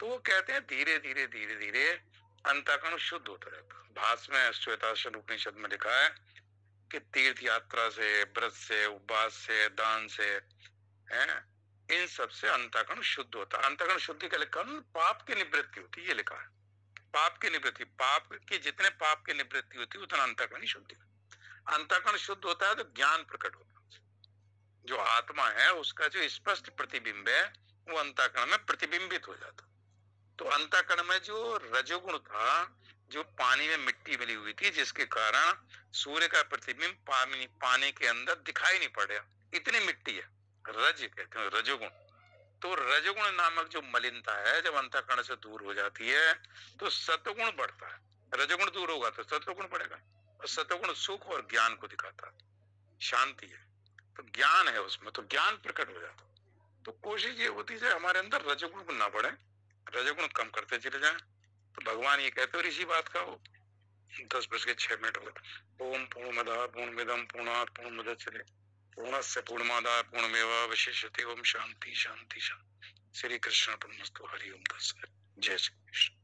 तो वो कहते हैं धीरे धीरे धीरे धीरे अंतःकरण शुद्ध होता रहता है। भाष्य में श्वेताश्वर उपनिषद में लिखा है कि तीर्थ यात्रा से, व्रत से, उपवास से, दान से, इन सब से अंतःकरण शुद्ध होता है। अंतःकरण शुद्धि का लिखा पाप की निवृत्ति होती है, ये लिखा है पाप की निवृत्ति, पाप की जितने पाप की निवृत्ति होती है उतना अंतःकरण ही शुद्धि। अंतःकरण शुद्ध होता है तो ज्ञान प्रकट होता है, जो आत्मा है उसका जो स्पष्ट प्रतिबिंब है वो अंतःकरण में प्रतिबिंबित हो जाता। तो अंतःकरण में जो रजोगुण था, जो पानी में मिट्टी मिली हुई थी जिसके कारण सूर्य का प्रतिबिंब पानी के अंदर दिखाई नहीं पड़ रहा, इतनी मिट्टी है, रज कहते हैं रजोगुण। तो रजोगुण नामक जो मलिनता है जब अंतःकरण से दूर हो जाती है तो सत्वगुण बढ़ता है, रजोगुण दूर होगा तो सत्वगुण बढ़ेगा, और सत्वगुण सुख और ज्ञान को दिखाता है, शांति है, तो ज्ञान है उसमें, तो ज्ञान प्रकट हो जाता। तो कोशिश ये होती है हमारे अंदर रजोगुण ना बढ़े, रजोगुण कम करते चले जाएं। तो भगवान ये कहते हैं, और इसी बात का वो 10:06 हो गया। ओम पूर्णमदः पूर्णमिदं पूर्णात् पूर्णमुदच्यते पूर्णस्य पूर्णमादाय पूर्णमेवावशिष्यते। ओम शांति शांति शांति। श्री कृष्ण अर्पणमस्तु। हरि ओम। जय श्री कृष्ण।